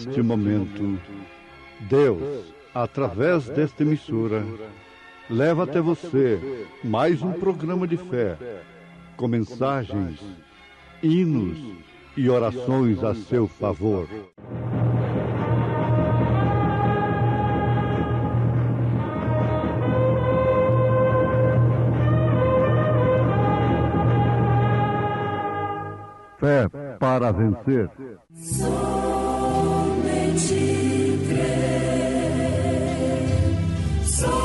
neste momento, Deus, através desta emissora, leva até você mais um programa de fé, com mensagens, hinos e orações a seu favor. Fé para vencer. Somente crer, somente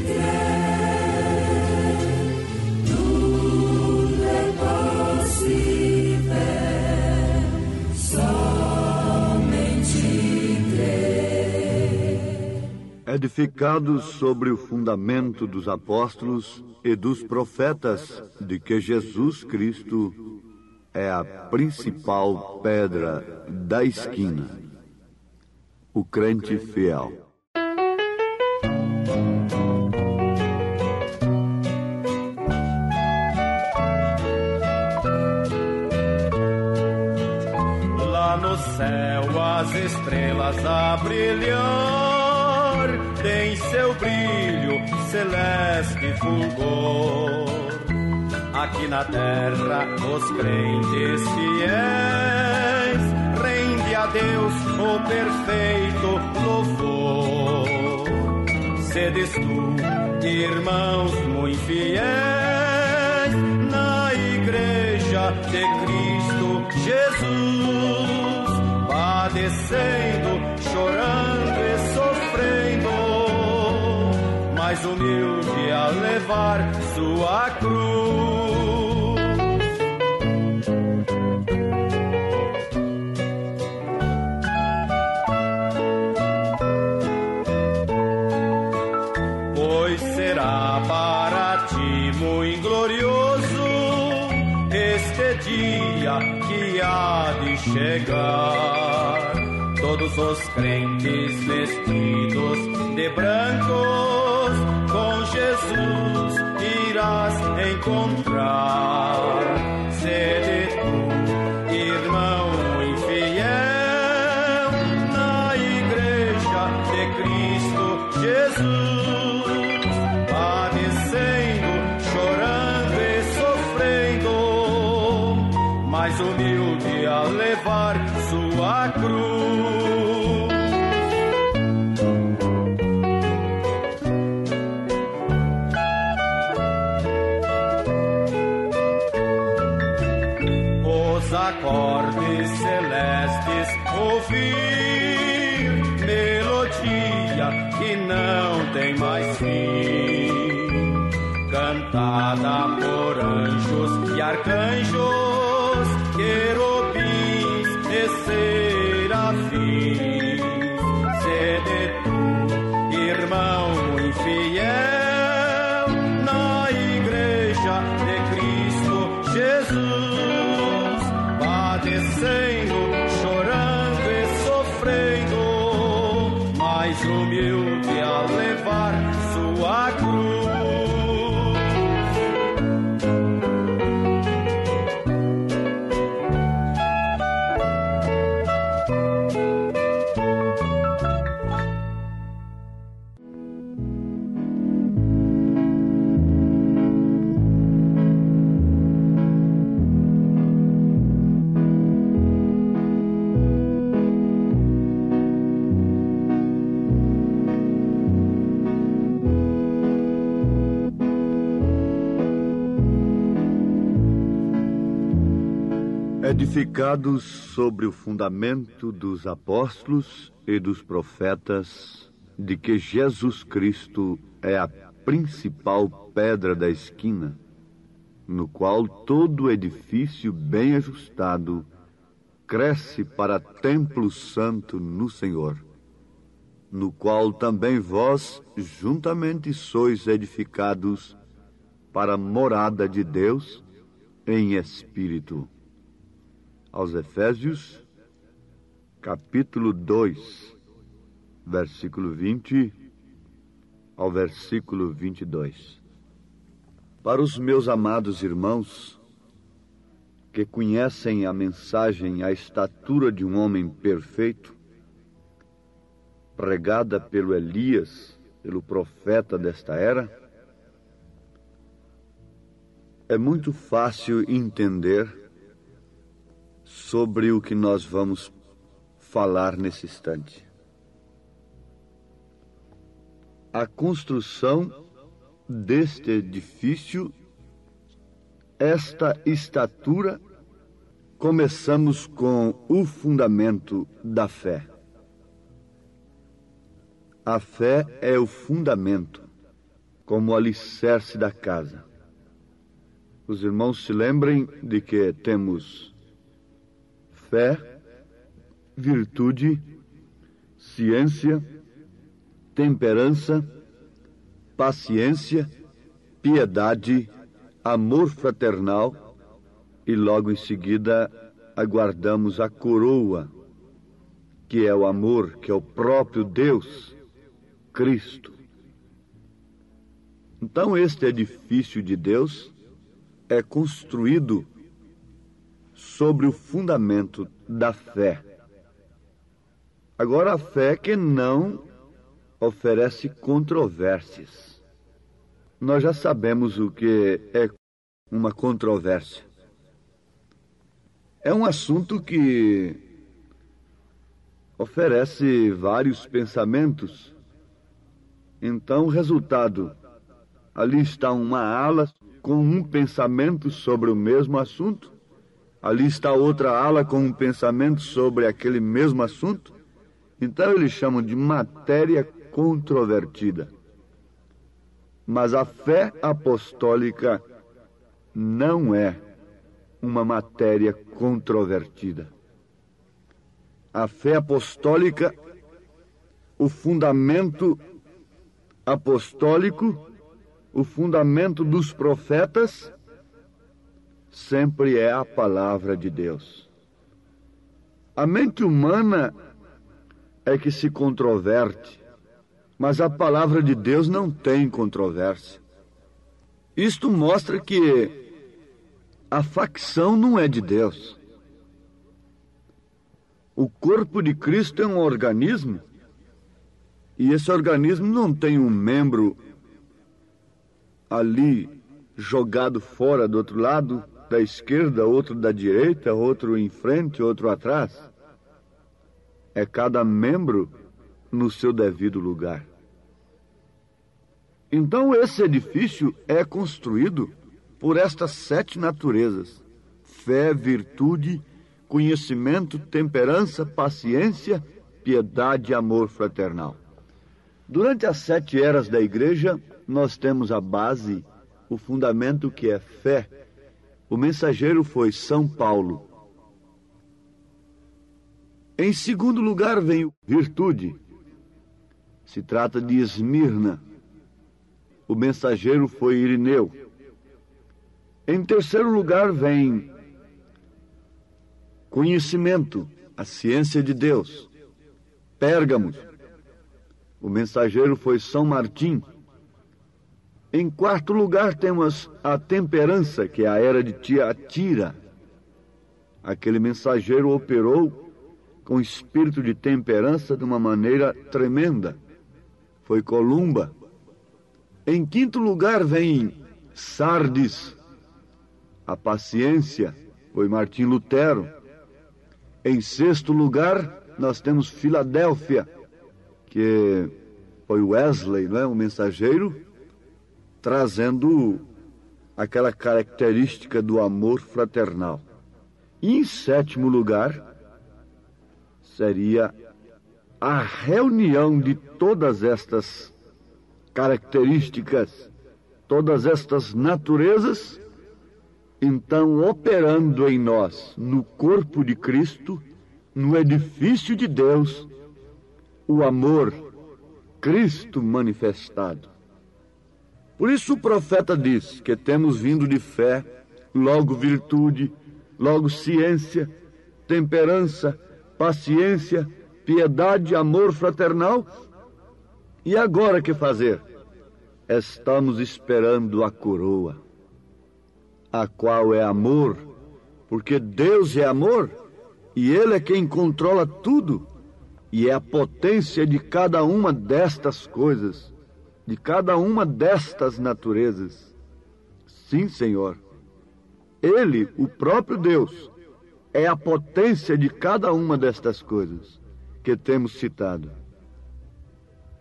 crer, tudo é possível, somente crer. Edificados sobre o fundamento dos apóstolos e dos profetas, de que Jesus Cristo é a principal pedra da esquina, o crente fiel. Lá no céu as estrelas a brilhar, tem seu brilho celeste fulgor. Aqui na terra os crentes fiéis rende a Deus o perfeito louvor. Sedes tu, irmãos muito fiéis, na igreja de Cristo Jesus, padecendo, chorando e sofrendo, mais humilde a levar sua cruz. Pois será para ti muito glorioso este dia que há de chegar. Todos os crentes vestidos de brancos, com Jesus irás encontrar. Sede tu, irmão infiel, na igreja de Cristo Jesus, padecendo, chorando e sofrendo, mais humilde a levar sua cruz. Acordes celestes ouvir, melodia que não tem mais fim, cantada por anjos e arcanjos, querubins e serafins. Sede tu, irmão infiel, na igreja de Cristo Jesus, padecendo, chorando e sofrendo, mais humilde a levar sua cruz. Edificados sobre o fundamento dos apóstolos e dos profetas, de que Jesus Cristo é a principal pedra da esquina, no qual todo edifício bem ajustado cresce para templo santo no Senhor, no qual também vós juntamente sois edificados para a morada de Deus em espírito. Aos Efésios, capítulo 2, versículo 20 ao versículo 22. Para os meus amados irmãos, que conhecem a mensagem, a estatura de um homem perfeito, pregada pelo Elias, pelo profeta desta era, é muito fácil entender sobre o que nós vamos falar nesse instante. A construção deste edifício, esta estatura, começamos com o fundamento da fé. A fé é o fundamento, como o alicerce da casa. Os irmãos se lembrem de que temos fé, virtude, ciência, temperança, paciência, piedade, amor fraternal e logo em seguida aguardamos a coroa, que é o amor, que é o próprio Deus, Cristo. Então este edifício de Deus é construído sobre o fundamento da fé. Agora, a fé que não oferece controvérsias. Nós já sabemos o que é uma controvérsia. É um assunto que oferece vários pensamentos. Então, resultado, ali está uma ala com um pensamento sobre o mesmo assunto, ali está outra ala com um pensamento sobre aquele mesmo assunto. Então eles chamam de matéria controvertida. Mas a fé apostólica não é uma matéria controvertida. A fé apostólica, o fundamento apostólico, o fundamento dos profetas, sempre é a palavra de Deus. A mente humana é que se controverte, mas a palavra de Deus não tem controvérsia. Isto mostra que a facção não é de Deus. O corpo de Cristo é um organismo, e esse organismo não tem um membro ali jogado fora do outro lado, da esquerda, outro da direita, outro em frente, outro atrás. É cada membro no seu devido lugar. Então esse edifício é construído por estas 7 naturezas: fé, virtude, conhecimento, temperança, paciência, piedade e amor fraternal. Durante as 7 eras da igreja, nós temos a base, o fundamento que é fé. O mensageiro foi São Paulo. Em segundo lugar vem virtude. Se trata de Esmirna. O mensageiro foi Irineu. Em terceiro lugar vem conhecimento, a ciência de Deus. Pérgamo. O mensageiro foi São Martim. Em quarto lugar temos a temperança, que é a era de Tiatira. Aquele mensageiro operou com espírito de temperança de uma maneira tremenda. Foi Columba. Em quinto lugar vem Sardes. A paciência foi Martim Lutero. Em sexto lugar nós temos Filadélfia, que foi Wesley, não é? O mensageiro, trazendo aquela característica do amor fraternal. E em sétimo lugar, seria a reunião de todas estas características, todas estas naturezas, então operando em nós, no corpo de Cristo, no edifício de Deus, o amor, Cristo manifestado. Por isso o profeta diz que temos vindo de fé, logo virtude, logo ciência, temperança, paciência, piedade, amor fraternal. E agora que fazer? Estamos esperando a coroa, a qual é amor, Porque Deus é amor e Ele é quem controla tudo e é a potência de cada uma destas coisas, de cada uma destas naturezas. Sim, Senhor. Ele, o próprio Deus, é a potência de cada uma destas coisas que temos citado.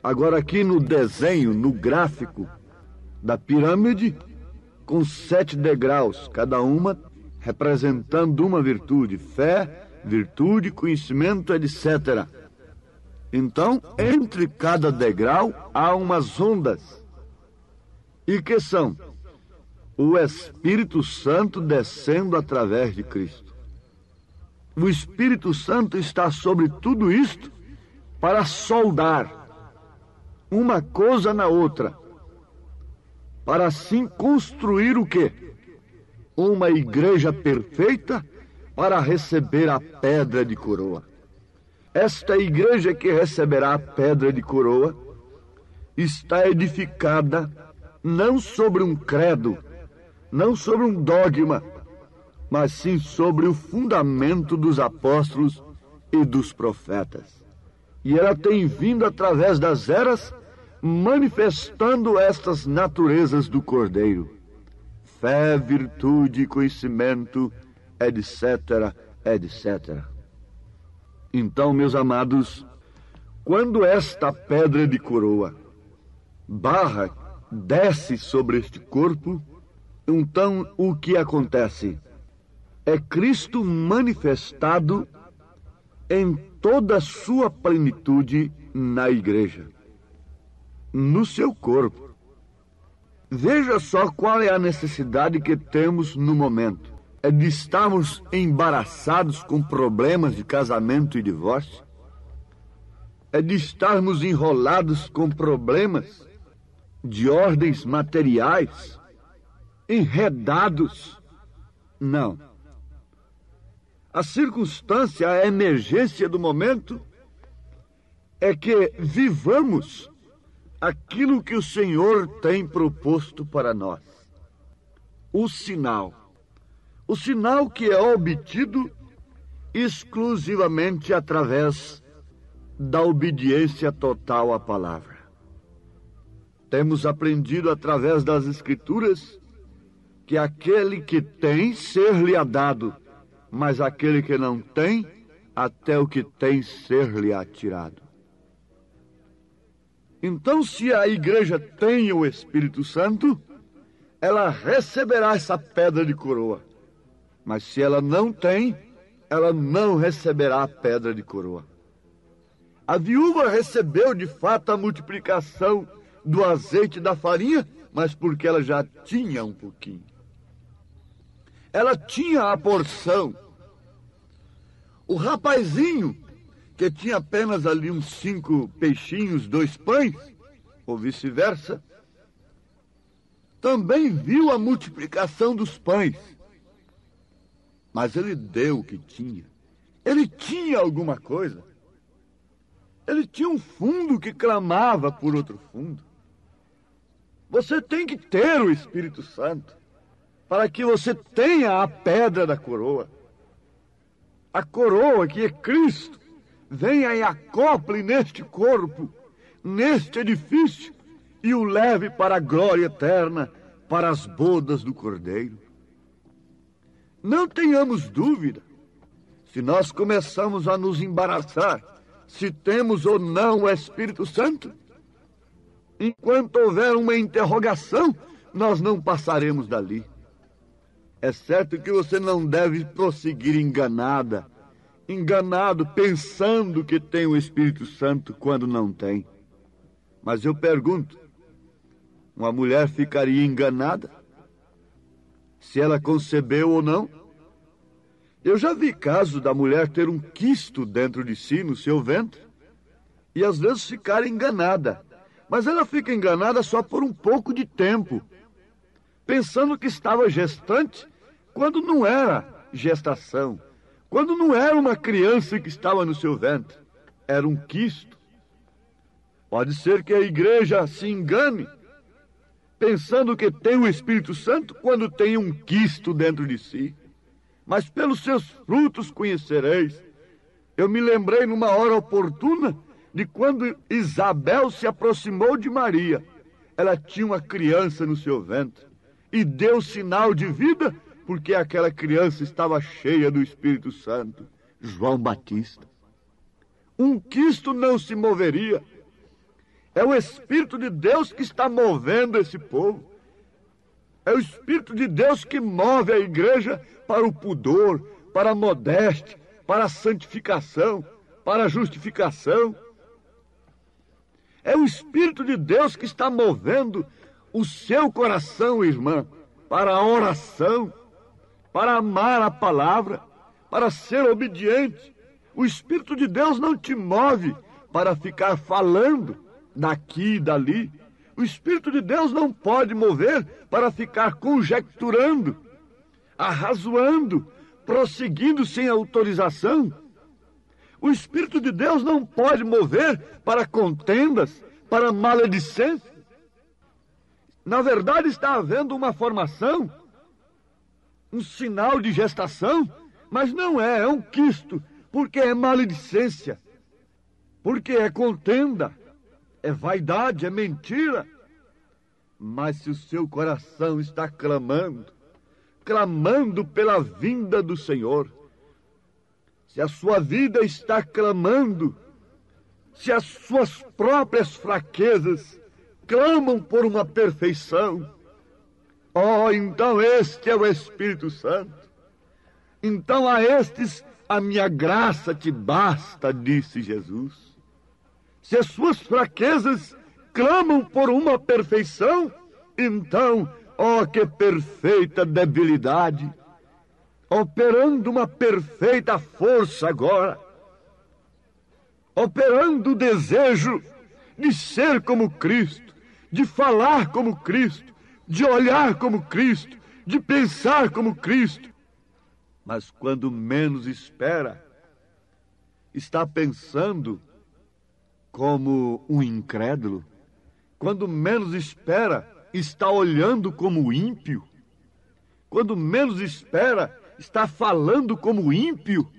Agora aqui no desenho, no gráfico da pirâmide, com 7 degraus, cada uma representando uma virtude: fé, virtude, conhecimento, etc. Então, entre cada degrau há umas ondas. E que são? O Espírito Santo descendo através de Cristo. O Espírito Santo está sobre tudo isto para soldar uma coisa na outra, para assim construir o quê? Uma igreja perfeita para receber a pedra de coroa. Esta igreja que receberá a pedra de coroa está edificada não sobre um credo, não sobre um dogma, mas sim sobre o fundamento dos apóstolos e dos profetas. E ela tem vindo através das eras manifestando estas naturezas do Cordeiro: fé, virtude, conhecimento, etc, etc. Então, meus amados, quando esta pedra de coroa desce sobre este corpo, então o que acontece? É Cristo manifestado em toda a sua plenitude na igreja, no seu corpo. Veja só qual é a necessidade que temos no momento. É de estarmos embaraçados com problemas de casamento e divórcio? É de estarmos enrolados com problemas de ordens materiais? Enredados? Não. A circunstância, a emergência do momento é que vivamos aquilo que o Senhor tem proposto para nós. O sinal que é obtido exclusivamente através da obediência total à palavra. Temos aprendido através das Escrituras que aquele que tem, ser-lhe-á dado, mas aquele que não tem, até o que tem, ser-lhe-á tirado. Então, se a igreja tem o Espírito Santo, ela receberá essa pedra de coroa. Mas se ela não tem, ela não receberá a pedra de coroa. A viúva recebeu de fato a multiplicação do azeite e da farinha, mas porque ela já tinha um pouquinho. Ela tinha a porção. O rapazinho, que tinha apenas ali uns 5 peixinhos, 2 pães, ou vice-versa, também viu a multiplicação dos pães. Mas ele deu o que tinha. Ele tinha alguma coisa. Ele tinha um fundo que clamava por outro fundo. Você tem que ter o Espírito Santo para que você tenha a pedra da coroa. A coroa, que é Cristo, venha e acople neste corpo, neste edifício, e o leve para a glória eterna, para as bodas do Cordeiro. Não tenhamos dúvida, se nós começamos a nos embaraçar, se temos ou não o Espírito Santo, enquanto houver uma interrogação, nós não passaremos dali. É certo que você não deve prosseguir enganado, pensando que tem o Espírito Santo quando não tem. Mas eu pergunto, uma mulher ficaria enganada se ela concebeu ou não? Eu já vi caso da mulher ter um quisto dentro de si, no seu ventre, e às vezes ficar enganada. Mas ela fica enganada só por um pouco de tempo, pensando que estava gestante, quando não era gestação, quando não era uma criança que estava no seu ventre, era um quisto. Pode ser que a igreja se engane, pensando que tem o Espírito Santo quando tem um quisto dentro de si. mas pelos seus frutos conhecereis. Eu me lembrei numa hora oportuna de quando Isabel se aproximou de Maria. Ela tinha uma criança no seu ventre e deu sinal de vida porque aquela criança estava cheia do Espírito Santo. João Batista. Um quisto não se moveria. É o Espírito de Deus que está movendo esse povo. É o Espírito de Deus que move a igreja para o pudor, para a modéstia, para a santificação, para a justificação. É o Espírito de Deus que está movendo o seu coração, irmã, para a oração, para amar a palavra, para ser obediente. O Espírito de Deus não te move para ficar falando daqui e dali. O Espírito de Deus não pode mover para ficar conjecturando, arrazoando, prosseguindo sem autorização. O Espírito de Deus não pode mover para contendas, para maledicência. Na verdade, está havendo uma formação, um sinal de gestação, mas não é um quisto, porque é maledicência, porque é contenda, é vaidade, é mentira. Mas se o seu coração está clamando pela vinda do Senhor, se a sua vida está clamando, se as suas próprias fraquezas clamam por uma perfeição, então este é o Espírito Santo. Então a estes a minha graça te basta, disse Jesus. Se as suas fraquezas clamam por uma perfeição, então, que perfeita debilidade, operando uma perfeita força agora, operando o desejo de ser como Cristo, de falar como Cristo, de olhar como Cristo, de pensar como Cristo. Mas quando menos espera, está pensando como um incrédulo. Quando menos espera, está olhando como ímpio. Quando menos espera, está falando como ímpio.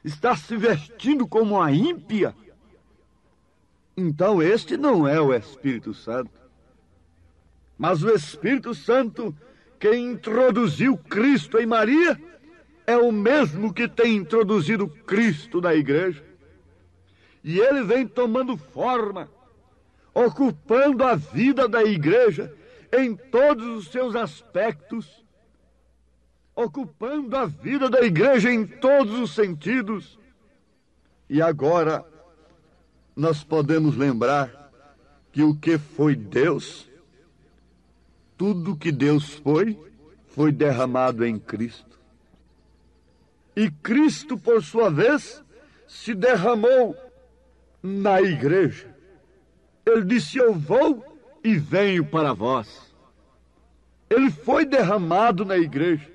Está se vestindo como uma ímpia. Então este não é o Espírito Santo. Mas o Espírito Santo que introduziu Cristo em Maria é o mesmo que tem introduzido Cristo na igreja. E ele vem tomando forma, ocupando a vida da igreja em todos os seus aspectos, ocupando a vida da igreja em todos os sentidos. E agora nós podemos lembrar que o que foi Deus, tudo que Deus foi derramado em Cristo. E Cristo, por sua vez, se derramou na igreja. Ele disse: eu vou e venho para vós. Ele foi derramado na igreja,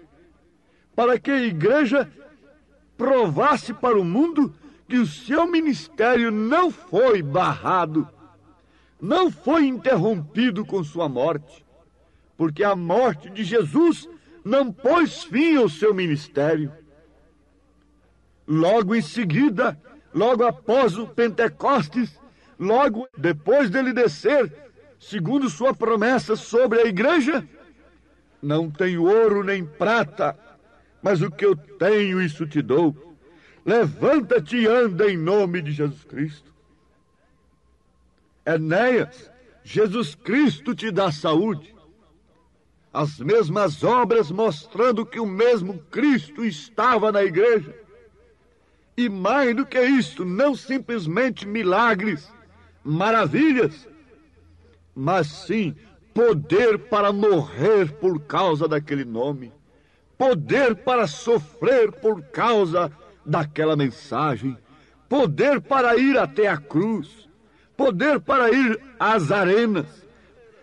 para que a igreja provasse para o mundo que o seu ministério não foi barrado, não foi interrompido com sua morte, porque a morte de Jesus não pôs fim ao seu ministério. Logo em seguida, logo após o Pentecostes, logo depois dele descer, segundo sua promessa sobre a igreja, não tenho ouro nem prata, mas o que eu tenho, isso te dou. Levanta-te e anda em nome de Jesus Cristo. Enéas, Jesus Cristo te dá saúde. As mesmas obras mostrando que o mesmo Cristo estava na igreja. E mais do que isso, não simplesmente milagres, maravilhas, mas sim poder para morrer por causa daquele nome, poder para sofrer por causa daquela mensagem, poder para ir até a cruz, poder para ir às arenas,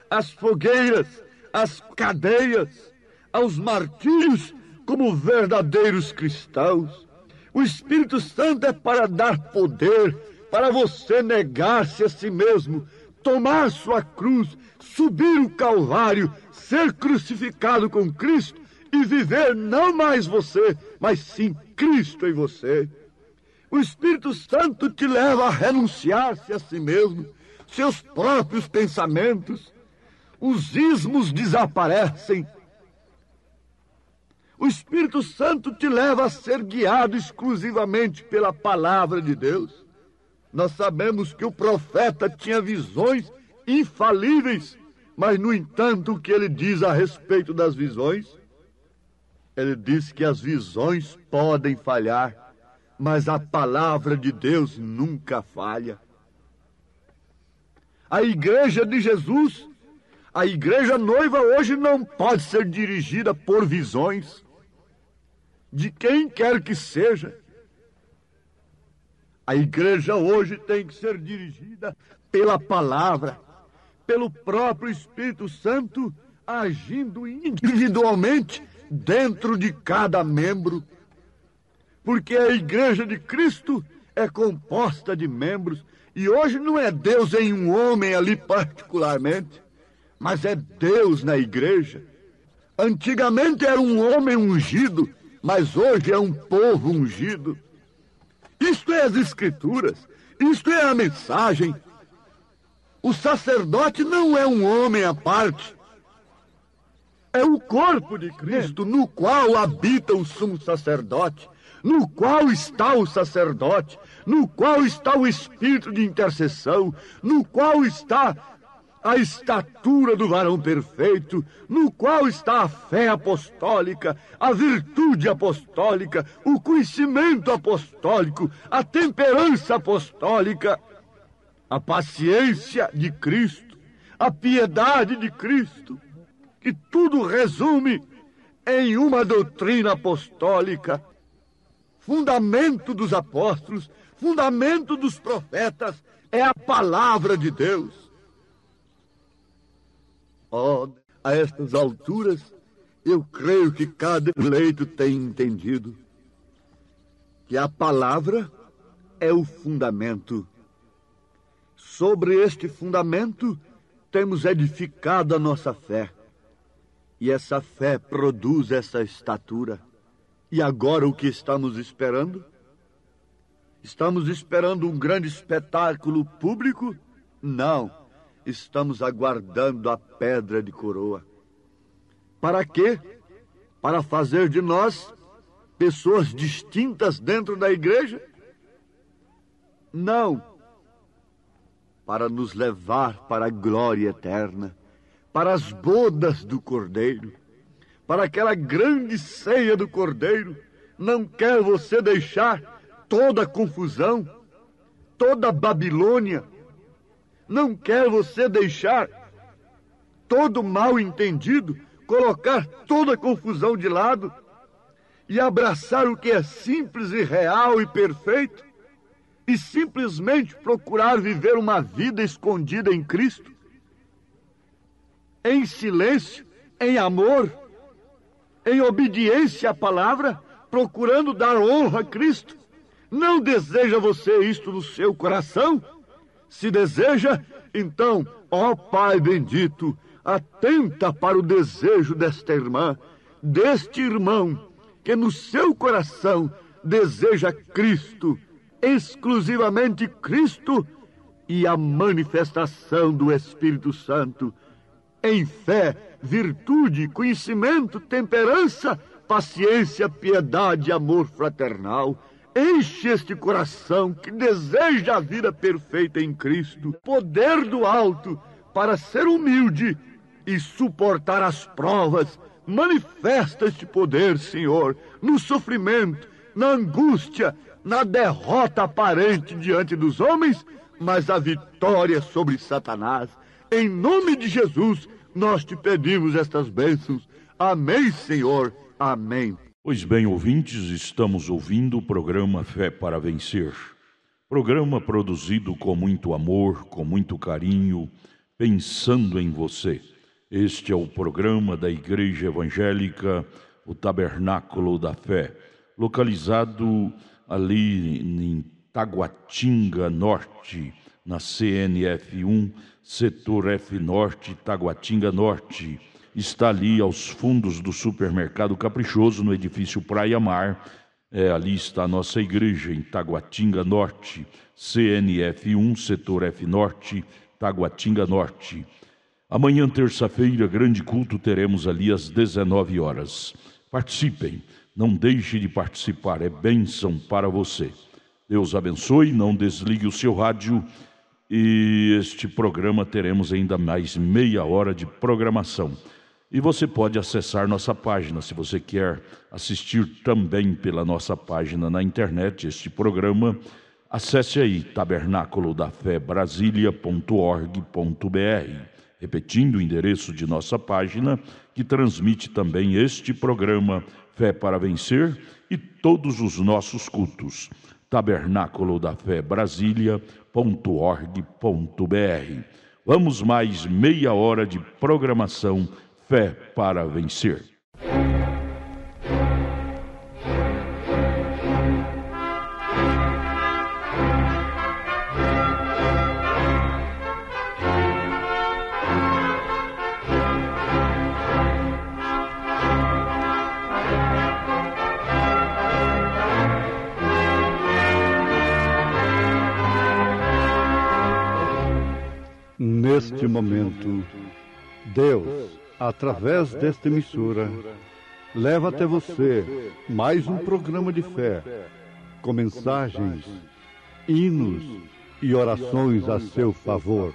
às fogueiras, às cadeias, aos martírios como verdadeiros cristãos. O Espírito Santo é para dar poder, para você negar-se a si mesmo, tomar sua cruz, subir o Calvário, ser crucificado com Cristo e viver não mais você, mas sim Cristo em você. O Espírito Santo te leva a renunciar-se a si mesmo, seus próprios pensamentos. Os ismos desaparecem. O Espírito Santo te leva a ser guiado exclusivamente pela palavra de Deus. Nós sabemos que o profeta tinha visões infalíveis, mas, no entanto, o que ele diz a respeito das visões? Ele diz que as visões podem falhar, mas a palavra de Deus nunca falha. A igreja de Jesus, a igreja noiva hoje não pode ser dirigida por visões de quem quer que seja. A igreja hoje tem que ser dirigida pela palavra, pelo próprio Espírito Santo, agindo individualmente dentro de cada membro. Porque a igreja de Cristo é composta de membros, e hoje não é Deus em um homem ali particularmente, mas é Deus na igreja. Antigamente era um homem ungido, mas hoje é um povo ungido. Isto é as Escrituras, isto é a mensagem. O sacerdote não é um homem à parte. É o corpo de Cristo, no qual habita o sumo sacerdote, no qual está o sacerdote, no qual está o espírito de intercessão, no qual está a estatura do varão perfeito, no qual está a fé apostólica, a virtude apostólica, o conhecimento apostólico, a temperança apostólica, a paciência de Cristo, a piedade de Cristo, que tudo resume em uma doutrina apostólica, fundamento dos apóstolos, fundamento dos profetas, é a palavra de Deus. Oh, a estas alturas, eu creio que cada eleito tem entendido que a palavra é o fundamento. Sobre este fundamento, temos edificado a nossa fé. E essa fé produz essa estatura. E agora o que estamos esperando? Estamos esperando um grande espetáculo público? Não. Estamos aguardando a pedra de coroa. Para quê? Para fazer de nós pessoas distintas dentro da igreja? Não. Para nos levar para a glória eterna, para as bodas do Cordeiro, para aquela grande ceia do Cordeiro. Não quer você deixar toda a confusão, toda a Babilônia. Não quer você deixar todo mal entendido, colocar toda a confusão de lado e abraçar o que é simples e real e perfeito e simplesmente procurar viver uma vida escondida em Cristo, em silêncio, em amor, em obediência à palavra, procurando dar honra a Cristo. Não deseja você isto no seu coração? Se deseja, então, ó Pai bendito, atenta para o desejo desta irmã, deste irmão, que no seu coração deseja Cristo, exclusivamente Cristo, e a manifestação do Espírito Santo, em fé, virtude, conhecimento, temperança, paciência, piedade e amor fraternal. Enche este coração que deseja a vida perfeita em Cristo, poder do alto para ser humilde e suportar as provas. Manifesta este poder, Senhor, no sofrimento, na angústia, na derrota aparente diante dos homens, mas a vitória sobre Satanás. Em nome de Jesus, nós te pedimos estas bênçãos. Amém, Senhor. Amém. Pois bem, ouvintes, estamos ouvindo o programa Fé para Vencer. Programa produzido com muito amor, com muito carinho, pensando em você. Este é o programa da Igreja Evangélica, o Tabernáculo da Fé, localizado ali em Taguatinga Norte, na CNF 1, Setor F Norte, Taguatinga Norte, está ali aos fundos do Supermercado Caprichoso, no edifício Praia Mar. Ali está a nossa igreja, em Taguatinga Norte, CNF1, Setor F Norte, Taguatinga Norte. Amanhã, terça-feira, grande culto, teremos ali às 19 horas. Participem, não deixe de participar, é bênção para você. Deus abençoe, não desligue o seu rádio. E este programa teremos ainda mais meia hora de programação. E você pode acessar nossa página, se você quer assistir também pela nossa página na internet este programa, acesse aí tabernaculodafebrasilia.org.br, repetindo o endereço de nossa página, que transmite também este programa Fé para Vencer e todos os nossos cultos, tabernaculodafebrasilia.org.br. Vamos mais meia hora de programação Fé para Vencer. Neste momento, Deus, através desta emissora, leva até você mais um programa de fé, com mensagens, hinos e orações a seu favor.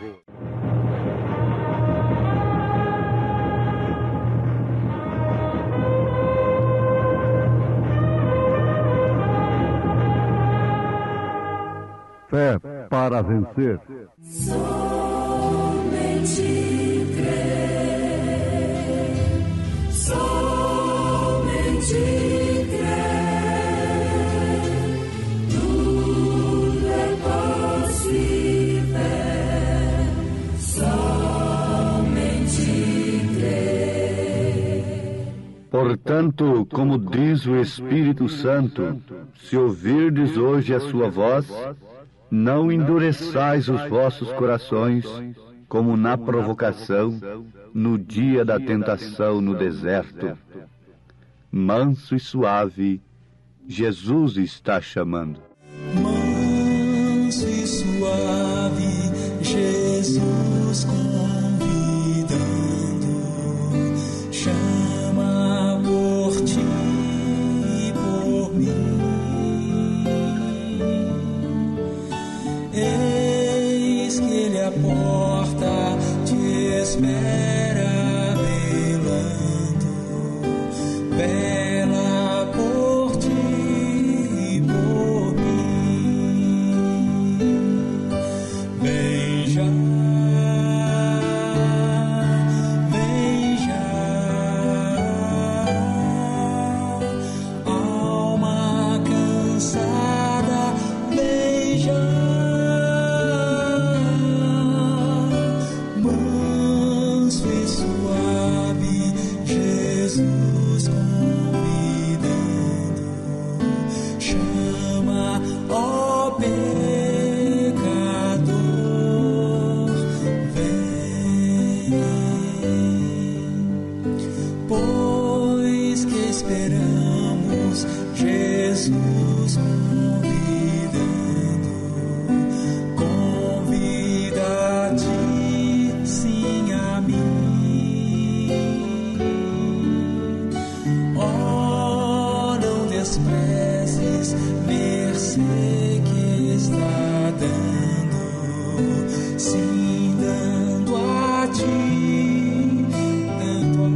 Fé para vencer. Somente crer, somente crer, tudo é possível, somente crer. Portanto, como diz o Espírito Santo, se ouvirdes hoje a sua voz, não endureçais os vossos corações, como na provocação, no dia da tentação no deserto. Manso e suave, Jesus está chamando. Manso e suave, Jesus convidando, chama por ti e por mim. Eis que Ele a porta te espera, velando, vela por ti e por mim. Vem já, vem já, alma cansada, vem já. Manso e suave, Jesus convidando, chama, ó pecador, vem, pois que esperamos Jesus convida-te sim a mim. Oh, não desprezes mercê que está dando, sim, dando a ti, dando a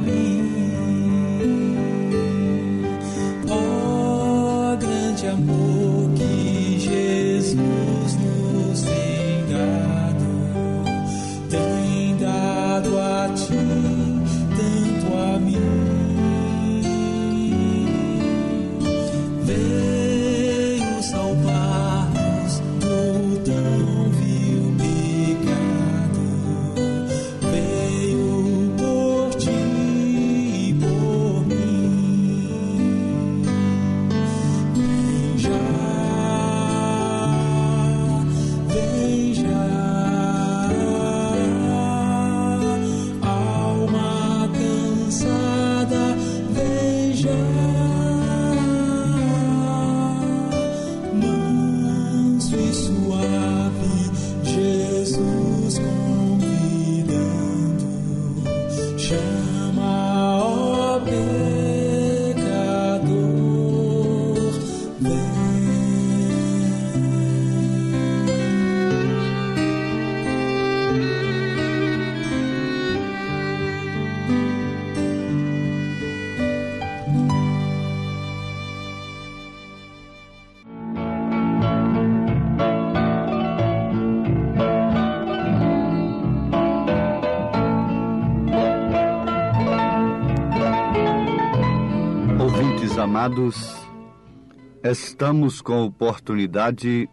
mim. amados, estamos com a oportunidade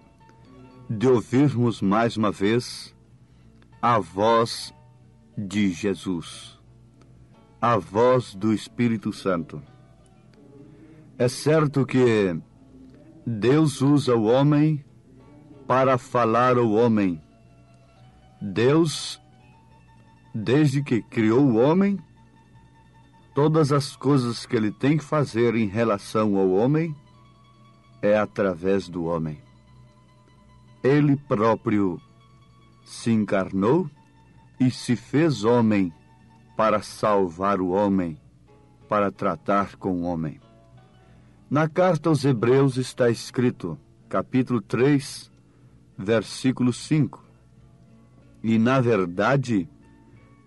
de ouvirmos mais uma vez a voz de Jesus, a voz do Espírito Santo. É certo que Deus usa o homem para falar ao homem. Deus, desde que criou o homem, todas as coisas que ele tem que fazer em relação ao homem é através do homem. Ele próprio se encarnou e se fez homem para salvar o homem, para tratar com o homem. Na carta aos Hebreus está escrito, capítulo 3, versículo 5. E, na verdade,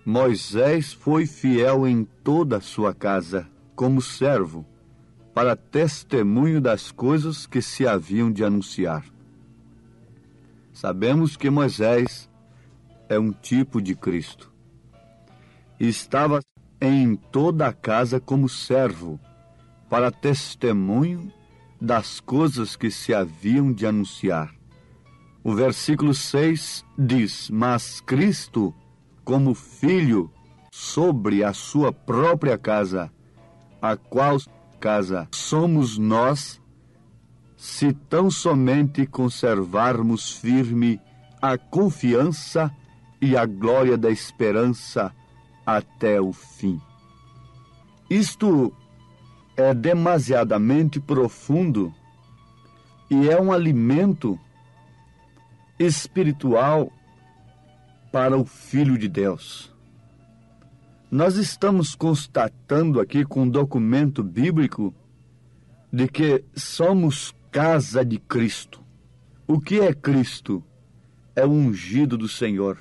Moisés foi fiel em toda a sua casa, como servo, para testemunho das coisas que se haviam de anunciar. Sabemos que Moisés é um tipo de Cristo. Estava em toda a casa como servo, para testemunho das coisas que se haviam de anunciar. O versículo 6 diz: mas Cristo, como filho, sobre a sua própria casa, a qual casa somos nós, se tão somente conservarmos firme a confiança e a glória da esperança até o fim. Isto é demasiadamente profundo e é um alimento espiritual para o Filho de Deus. Nós estamos constatando aqui com um documento bíblico de que somos casa de Cristo. O que é Cristo? É o ungido do Senhor.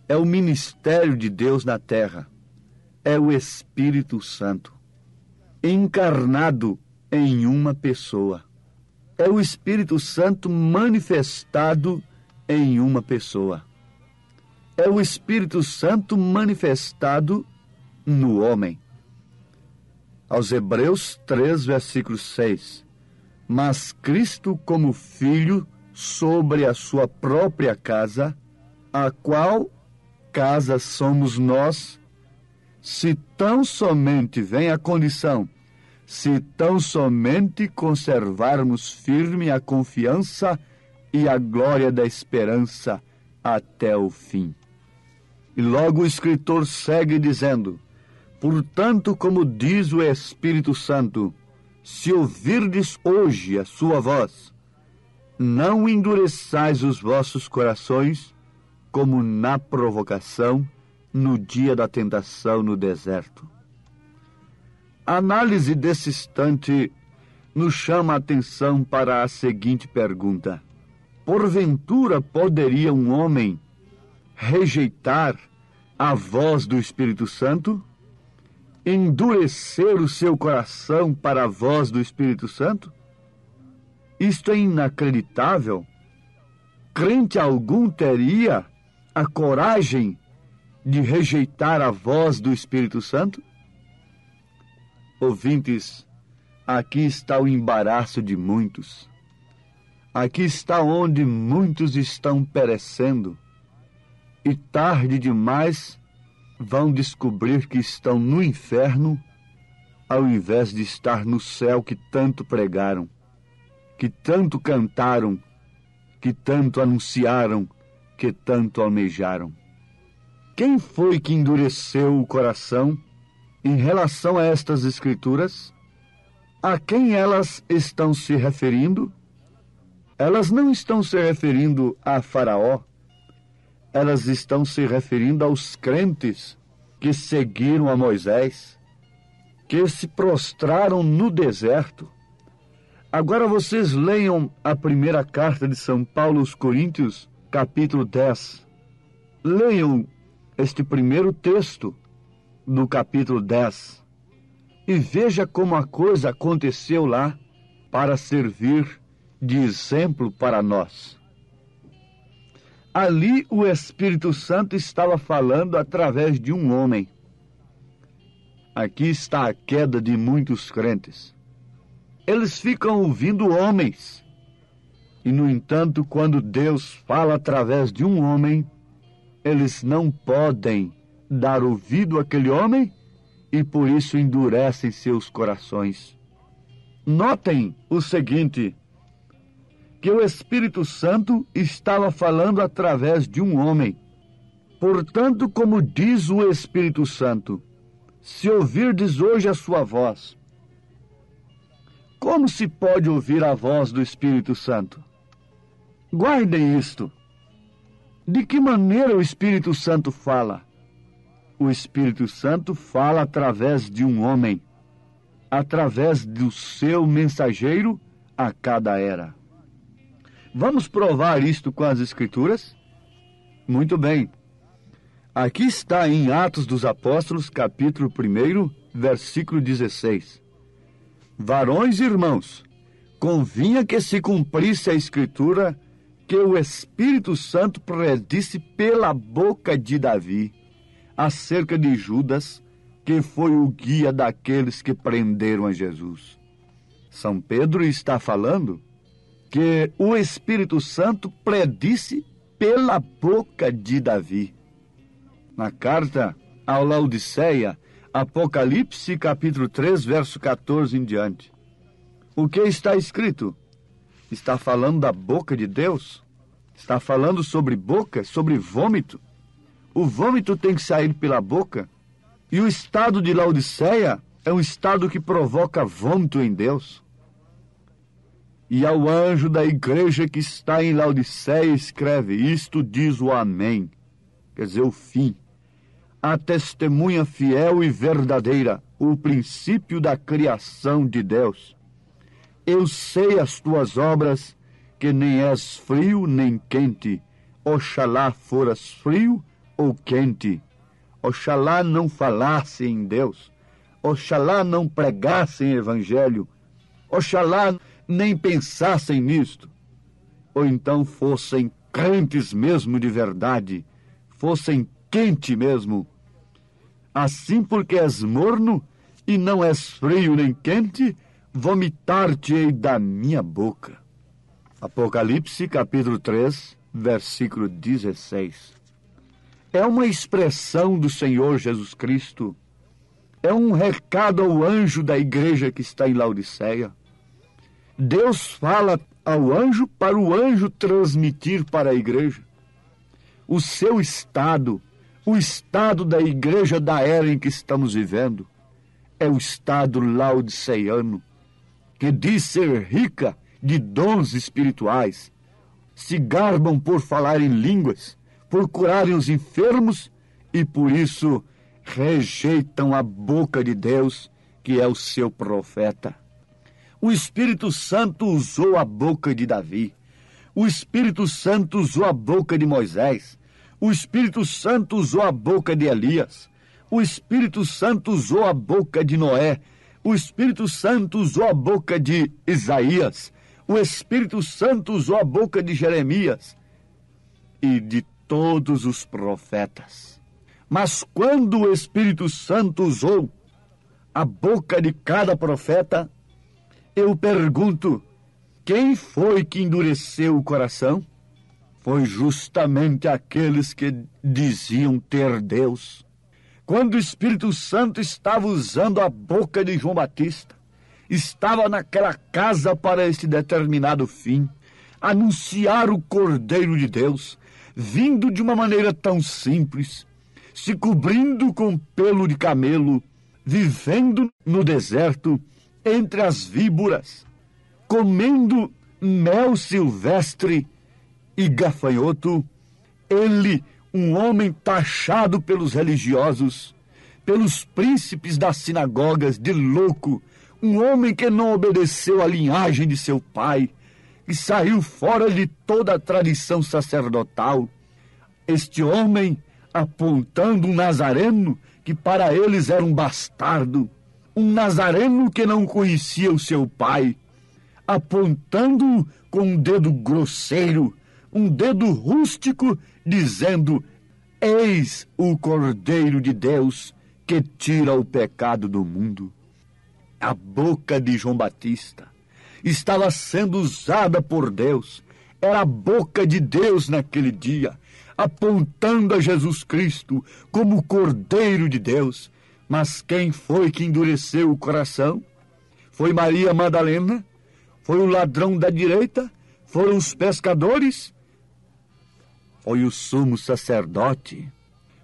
É o ministério de Deus na terra. É o Espírito Santo, encarnado em uma pessoa. É o Espírito Santo manifestado em uma pessoa. É o Espírito Santo manifestado no homem. Aos Hebreus 3, versículo 6. Mas Cristo como Filho sobre a sua própria casa, a qual casa somos nós, se tão somente vem a condição, se tão somente conservarmos firme a confiança e a glória da esperança até o fim. E logo o escritor segue dizendo: portanto, como diz o Espírito Santo, se ouvirdes hoje a sua voz, não endureçais os vossos corações, como na provocação, no dia da tentação no deserto. A análise desse instante nos chama a atenção para a seguinte pergunta: porventura poderia um homem rejeitar a voz do Espírito Santo? Endurecer o seu coração para a voz do Espírito Santo? Isto é inacreditável. Crente algum teria a coragem de rejeitar a voz do Espírito Santo? Ouvintes, aqui está o embaraço de muitos. Aqui está onde muitos estão perecendo. E tarde demais vão descobrir que estão no inferno, ao invés de estar no céu que tanto pregaram, que tanto cantaram, que tanto anunciaram, que tanto almejaram. Quem foi que endureceu o coração em relação a estas Escrituras? A quem elas estão se referindo? Elas não estão se referindo a Faraó. Elas estão se referindo aos crentes que seguiram a Moisés, que se prostraram no deserto. Agora vocês leiam a primeira carta de São Paulo aos Coríntios, capítulo 10. Leiam este primeiro texto do capítulo 10 e veja como a coisa aconteceu lá para servir de exemplo para nós. Ali o Espírito Santo estava falando através de um homem. Aqui está a queda de muitos crentes. eles ficam ouvindo homens. E, no entanto, quando Deus fala através de um homem, eles não podem dar ouvido àquele homem e, por isso, endurecem seus corações. Notem o seguinte, que o Espírito Santo estava falando através de um homem. Portanto, como diz o Espírito Santo, se ouvirdes hoje a sua voz, como se pode ouvir a voz do Espírito Santo? Guardem isto. De que maneira o Espírito Santo fala? O Espírito Santo fala através de um homem, através do seu mensageiro a cada era. Vamos provar isto com as Escrituras? Muito bem. Aqui está em Atos dos Apóstolos, capítulo 1, versículo 16. Varões e irmãos, convinha que se cumprisse a Escritura que o Espírito Santo predisse pela boca de Davi acerca de Judas, que foi o guia daqueles que prenderam a Jesus. São Pedro está falando que o Espírito Santo predisse pela boca de Davi. Na carta ao Laodiceia, Apocalipse capítulo 3, verso 14 em diante. O que está escrito? Está falando da boca de Deus? Está falando sobre boca, sobre vômito? O vômito tem que sair pela boca? E o estado de Laodiceia é um estado que provoca vômito em Deus? E ao anjo da igreja que está em Laodiceia escreve, isto diz o Amém, quer dizer, o fim. A testemunha fiel e verdadeira, o princípio da criação de Deus. Eu sei as tuas obras, que nem és frio nem quente. Oxalá foras frio ou quente. Oxalá não falasse em Deus. Oxalá não pregassem evangelho. Oxalá nem pensassem nisto. Ou então fossem crentes mesmo de verdade, fossem quente mesmo. Assim, porque és morno e não és frio nem quente, vomitar-te-ei da minha boca. Apocalipse, capítulo 3, versículo 16. É uma expressão do Senhor Jesus Cristo. É um recado ao anjo da igreja que está em Laodiceia. Deus fala ao anjo para o anjo transmitir para a igreja o seu estado. O estado da igreja da era em que estamos vivendo é o estado laodiceiano, que diz ser rica de dons espirituais, se garbam por falar em línguas, por curarem os enfermos e por isso rejeitam a boca de Deus, que é o seu profeta. O Espírito Santo usou a boca de Davi, o Espírito Santo usou a boca de Moisés, o Espírito Santo usou a boca de Elias. O Espírito Santo usou a boca de Noé. O Espírito Santo usou a boca de Isaías. O Espírito Santo usou a boca de Jeremias e de todos os profetas. Mas quando o Espírito Santo usou a boca de cada profeta, eu pergunto, quem foi que endureceu o coração? Foi justamente aqueles que diziam ter Deus. Quando o Espírito Santo estava usando a boca de João Batista, estava naquela casa para este determinado fim, anunciar o Cordeiro de Deus, vindo de uma maneira tão simples, se cobrindo com pelo de camelo, vivendo no deserto, entre as víboras, comendo mel silvestre e gafanhoto, ele, um homem taxado pelos religiosos, pelos príncipes das sinagogas de louco, um homem que não obedeceu à linhagem de seu pai, que saiu fora de toda a tradição sacerdotal. Este homem, apontando um nazareno que para eles era um bastardo, um nazareno que não conhecia o seu pai, apontando com um dedo grosseiro, um dedo rústico, dizendo, eis o Cordeiro de Deus que tira o pecado do mundo. A boca de João Batista, estava sendo usada por Deus. Era a boca de Deus naquele dia, apontando a Jesus Cristo como o Cordeiro de Deus. Mas quem foi que endureceu o coração? Foi Maria Madalena? Foi o ladrão da direita? Foram os pescadores? Foi o sumo sacerdote?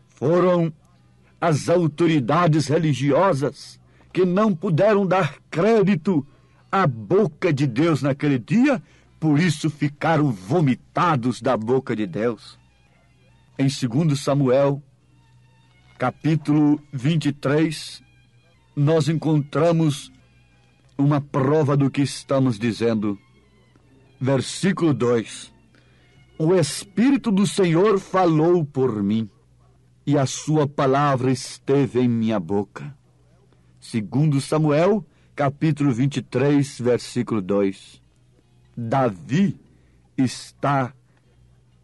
Foram as autoridades religiosas que não puderam dar crédito à boca de Deus naquele dia? Por isso ficaram vomitados da boca de Deus. Em 2 Samuel, capítulo 23, nós encontramos uma prova do que estamos dizendo. Versículo 2. O Espírito do Senhor falou por mim, e a sua palavra esteve em minha boca. 2 Samuel, capítulo 23, versículo 2. Davi está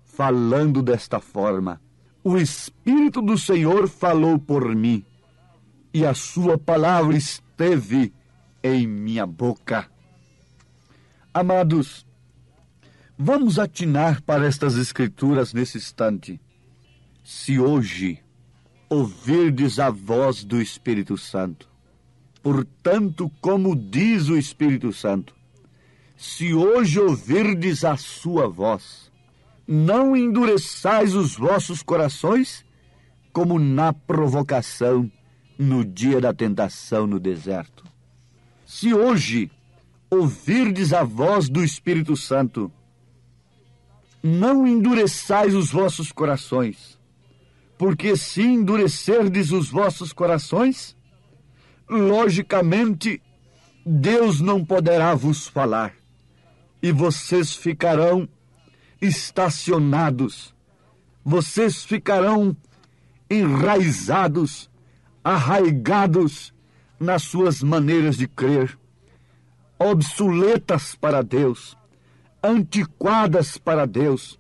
falando desta forma: o Espírito do Senhor falou por mim, e a sua palavra esteve em minha boca. Amados, vamos atinar para estas escrituras nesse instante. Se hoje ouvirdes a voz do Espírito Santo, portanto, como diz o Espírito Santo, se hoje ouvirdes a sua voz, não endureçais os vossos corações, como na provocação, no dia da tentação no deserto. Se hoje ouvirdes a voz do Espírito Santo, não endureçais os vossos corações, porque se endurecerdes os vossos corações, logicamente, Deus não poderá vos falar, e vocês ficarão estacionados, vocês ficarão enraizados, arraigados nas suas maneiras de crer, obsoletas para Deus, antiquadas para Deus,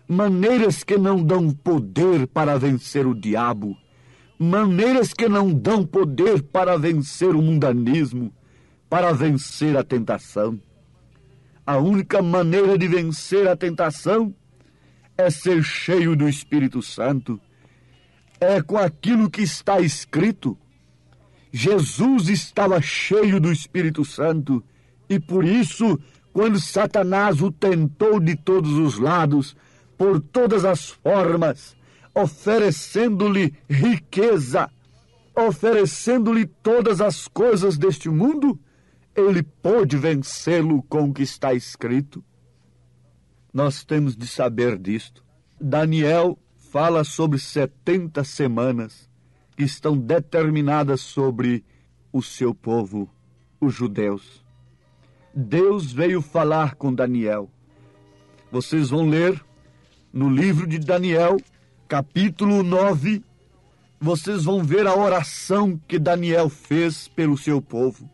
maneiras que não dão poder para vencer o diabo, maneiras que não dão poder para vencer o mundanismo, para vencer a tentação. A única maneira de vencer a tentação é ser cheio do Espírito Santo. É com aquilo que está escrito. Jesus estava cheio do Espírito Santo e por isso, quando Satanás o tentou de todos os lados, por todas as formas, oferecendo-lhe riqueza, oferecendo-lhe todas as coisas deste mundo, ele pôde vencê-lo com o que está escrito. Nós temos de saber disto. Daniel fala sobre 70 semanas que estão determinadas sobre o seu povo, os judeus. Deus veio falar com Daniel. Vocês vão ler no livro de Daniel, capítulo 9, vocês vão ver a oração que Daniel fez pelo seu povo,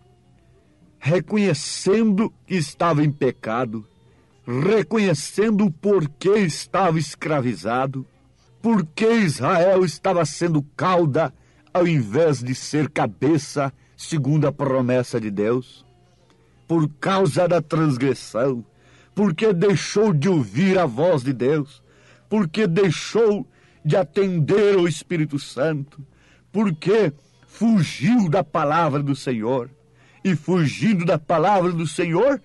reconhecendo que estava em pecado, reconhecendo o porquê estava escravizado, porque Israel estava sendo cauda ao invés de ser cabeça, segundo a promessa de Deus, por causa da transgressão, porque deixou de ouvir a voz de Deus, porque deixou de atender ao Espírito Santo, porque fugiu da palavra do Senhor. E fugindo da palavra do Senhor,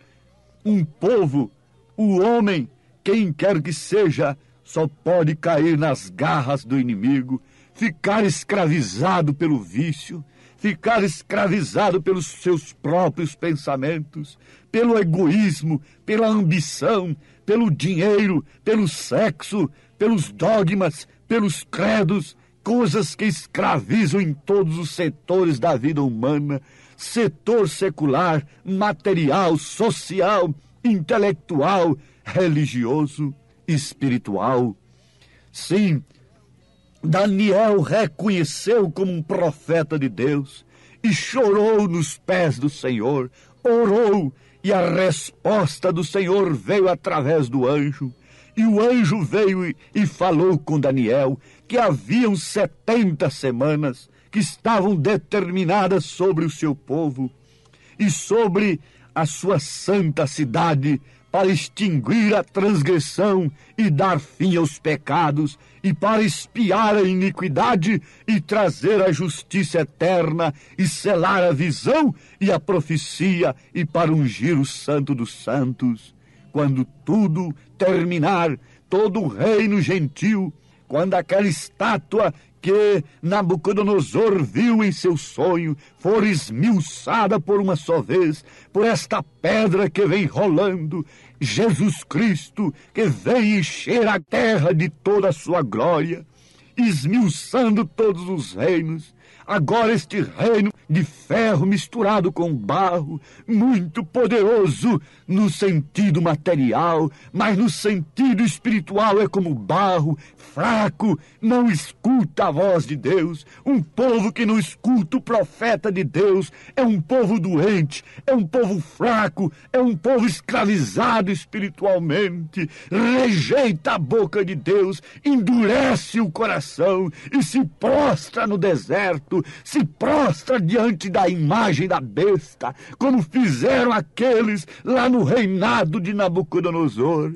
um povo, o homem, quem quer que seja, só pode cair nas garras do inimigo, ficar escravizado pelo vício, ficar escravizado pelos seus próprios pensamentos, pelo egoísmo, pela ambição, pelo dinheiro, pelo sexo, pelos dogmas, pelos credos, coisas que escravizam em todos os setores da vida humana, setor secular, material, social, intelectual, religioso, espiritual. Sim, Daniel reconheceu como um profeta de Deus e chorou nos pés do Senhor, orou, e a resposta do Senhor veio através do anjo. E o anjo veio e falou com Daniel que haviam 70 semanas que estavam determinadas sobre o seu povo e sobre a sua santa cidade, para extinguir a transgressão e dar fim aos pecados, e para expiar a iniquidade e trazer a justiça eterna, e selar a visão e a profecia, e para ungir o Santo dos Santos. Quando tudo terminar, todo o reino gentil, quando aquela estátua que Nabucodonosor viu em seu sonho for esmiuçada por uma só vez, por esta pedra que vem rolando, Jesus Cristo, que vem encher a terra de toda a sua glória, esmiuçando todos os reinos. Agora este reino de ferro misturado com barro, muito poderoso no sentido material, mas no sentido espiritual é como barro, fraco, não escuta a voz de Deus. Um povo que não escuta o profeta de Deus é um povo doente, é um povo fraco, é um povo escravizado espiritualmente, rejeita a boca de Deus, endurece o coração e se prostra no deserto, se prostra diante da imagem da besta, como fizeram aqueles lá no reinado de Nabucodonosor.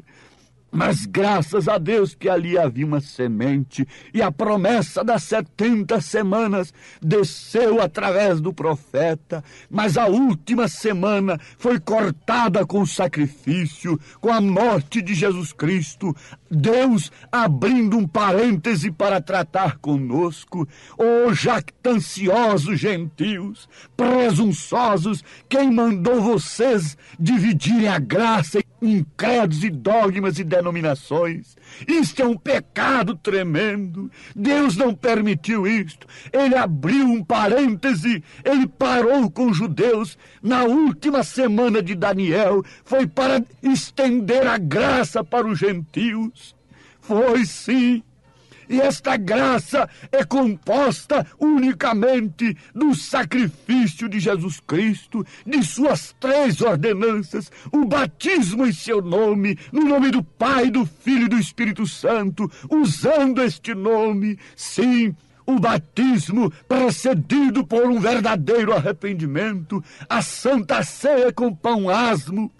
Mas graças a Deus que ali havia uma semente, e a promessa das 70 semanas desceu através do profeta, mas a última semana foi cortada com o sacrifício, com a morte de Jesus Cristo. Deus abrindo um parêntese para tratar conosco. Ó jactanciosos gentios, presunçosos, quem mandou vocês dividirem a graça em credos e dogmas e denominações? Isto é um pecado tremendo. Deus não permitiu isto. Ele abriu um parêntese, ele parou com os judeus na última semana de Daniel, foi para estender a graça para os gentios. Foi sim. E esta graça é composta unicamente do sacrifício de Jesus Cristo, de suas 3 ordenanças, o batismo em seu nome, no nome do Pai, do Filho e do Espírito Santo, usando este nome, sim, o batismo precedido por um verdadeiro arrependimento, a Santa Ceia com pão asmo,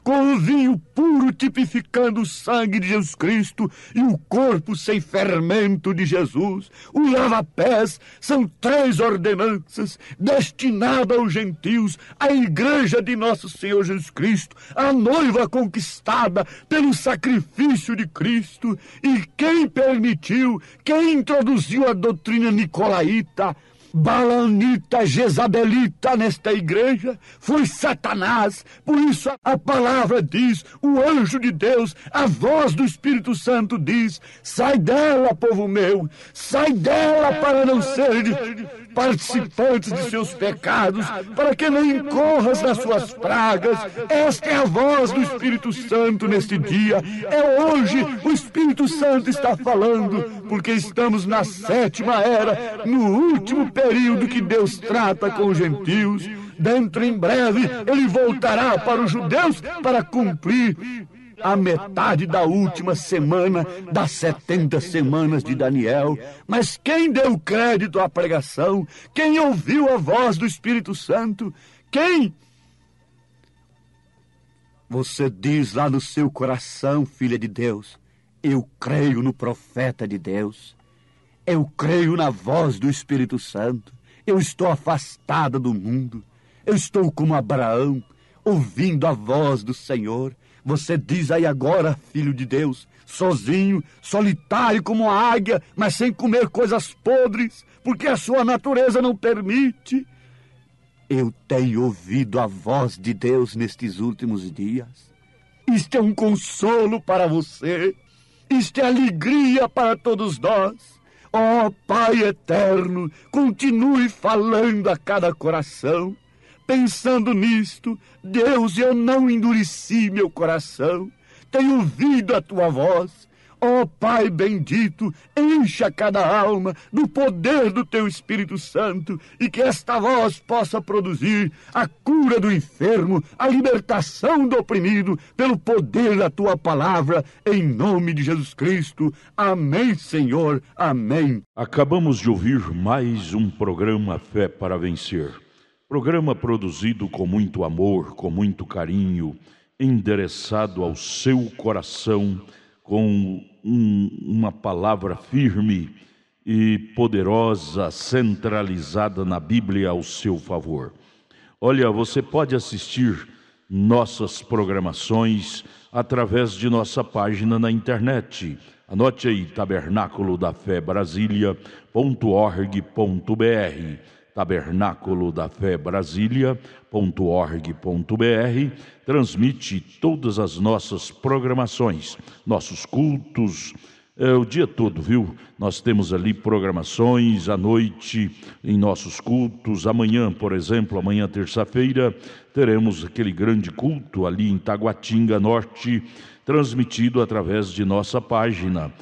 com o vinho puro tipificando o sangue de Jesus Cristo e o corpo sem fermento de Jesus. O lava-pés são 3 ordenanças destinadas aos gentios, à igreja de nosso Senhor Jesus Cristo, a noiva conquistada pelo sacrifício de Cristo. E quem permitiu, quem introduziu a doutrina nicolaíta, balanita, jezabelita nesta igreja foi Satanás. Por isso a palavra diz, o anjo de Deus, a voz do Espírito Santo diz: sai dela, povo meu, sai dela, para não seres participantes de seus pecados, para que não incorras nas suas pragas. Esta é a voz do Espírito Santo neste dia. É hoje o Espírito Santo está falando, porque estamos na 7ª era, no último período que Deus trata com os gentios. Dentro em breve ele voltará para os judeus para cumprir a metade da última semana das 70 semanas de Daniel. Mas quem deu crédito à pregação? Quem ouviu a voz do Espírito Santo? Quem? Você diz lá no seu coração, filha de Deus: eu creio no profeta de Deus, eu creio na voz do Espírito Santo, eu estou afastada do mundo, eu estou como Abraão, ouvindo a voz do Senhor. Você diz aí agora, filho de Deus, sozinho, solitário como a águia, mas sem comer coisas podres, porque a sua natureza não permite. Eu tenho ouvido a voz de Deus nestes últimos dias. Isto é um consolo para você, isto é alegria para todos nós. Ó Pai eterno, continue falando a cada coração. Pensando nisto, Deus, eu não endureci meu coração, tenho ouvido a tua voz. Ó Pai bendito, encha cada alma do poder do teu Espírito Santo, e que esta voz possa produzir a cura do enfermo, a libertação do oprimido, pelo poder da tua palavra, em nome de Jesus Cristo. Amém, Senhor. Amém. Acabamos de ouvir mais um programa Fé para Vencer. Programa produzido com muito amor, com muito carinho, endereçado ao seu coração, com uma palavra firme e poderosa, centralizada na Bíblia ao seu favor. Olha, você pode assistir nossas programações através de nossa página na internet. Anote aí, tabernaculodafebrasilia.org.br, tabernaculodafebrasilia.org.br, transmite todas as nossas programações, nossos cultos, o dia todo, viu? Nós temos ali programações à noite em nossos cultos. Amanhã, por exemplo, amanhã terça-feira, teremos aquele grande culto ali em Taguatinga Norte, transmitido através de nossa página.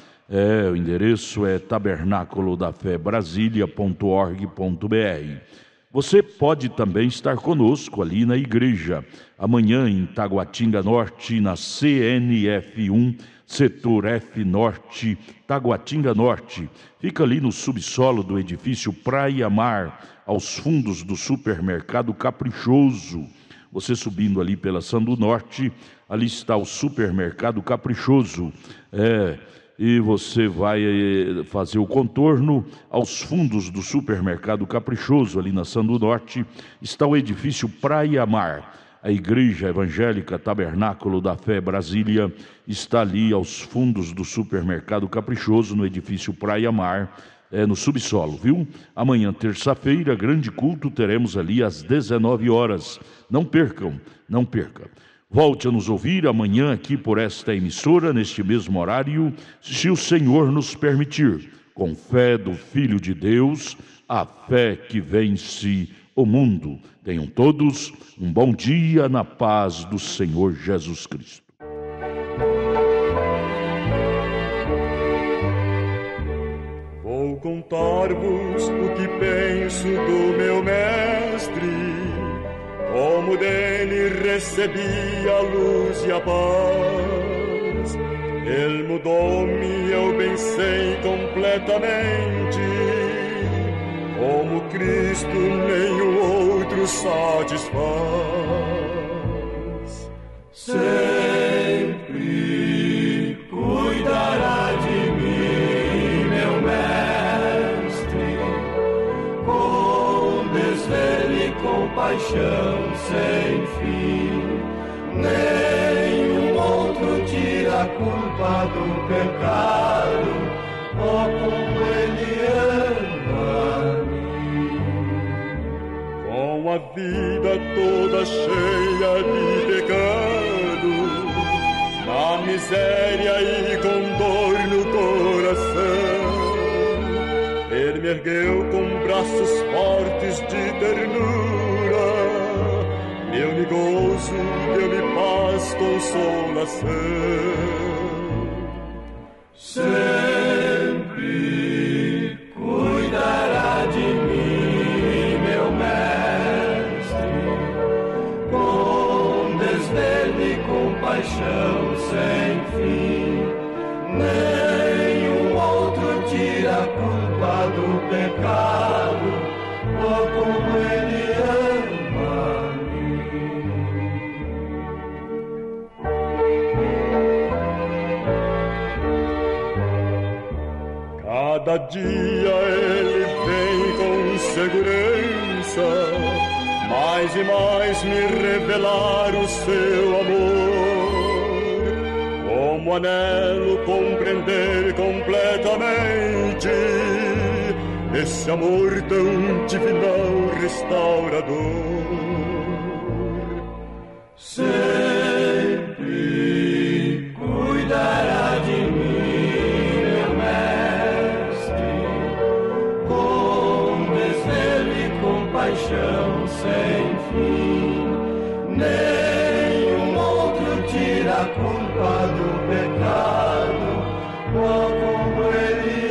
O endereço é tabernaculodafebrasilia.org.br. Você pode também estar conosco ali na igreja, amanhã em Taguatinga Norte, na CNF1, Setor F Norte, Taguatinga Norte. Fica ali no subsolo do edifício Praia Mar, aos fundos do supermercado Caprichoso. Você subindo ali pela Sandu Norte, ali está o supermercado Caprichoso. E você vai fazer o contorno aos fundos do supermercado Caprichoso, ali na Sandu Norte, está o edifício Praia Mar. A Igreja Evangélica Tabernáculo da Fé Brasília está ali aos fundos do supermercado Caprichoso, no edifício Praia Mar, no subsolo, viu? Amanhã, terça-feira, grande culto, teremos ali às 19 horas. Não percam, não perca. Volte a nos ouvir amanhã aqui por esta emissora, neste mesmo horário, se o Senhor nos permitir, com fé do Filho de Deus, a fé que vence o mundo. Tenham todos um bom dia na paz do Senhor Jesus Cristo. Vou contar-vos o que penso do meu mestre, como dele recebi a luz e a paz. Ele mudou-me, eu bem sei completamente, como Cristo nenhum outro satisfaz. Sempre cuidará de mim, meu mestre, com desvelo e compaixão sem fim. Nenhum outro tira a culpa do pecado, oh, como ele ama-me. Com a vida toda cheia de pecado, na miséria e com dor no coração, ele me ergueu com braços fortes de ternura, deu-me gozo, deu-me paz, consolação. Sempre cuidará de mim, meu mestre, com desvelo e compaixão sem fim. Nenhum outro tira a culpa do pecado, oh, como ele ama-me. Cada dia ele vem com segurança, mais e mais me revelar o seu amor. Como anelo compreender completamente esse amor tão divinal restaurador. Sempre cuidará de mim, meu mestre, com desvelo e compaixão sem fim. Nenhum outro tira a culpa do pecado, oh, como ele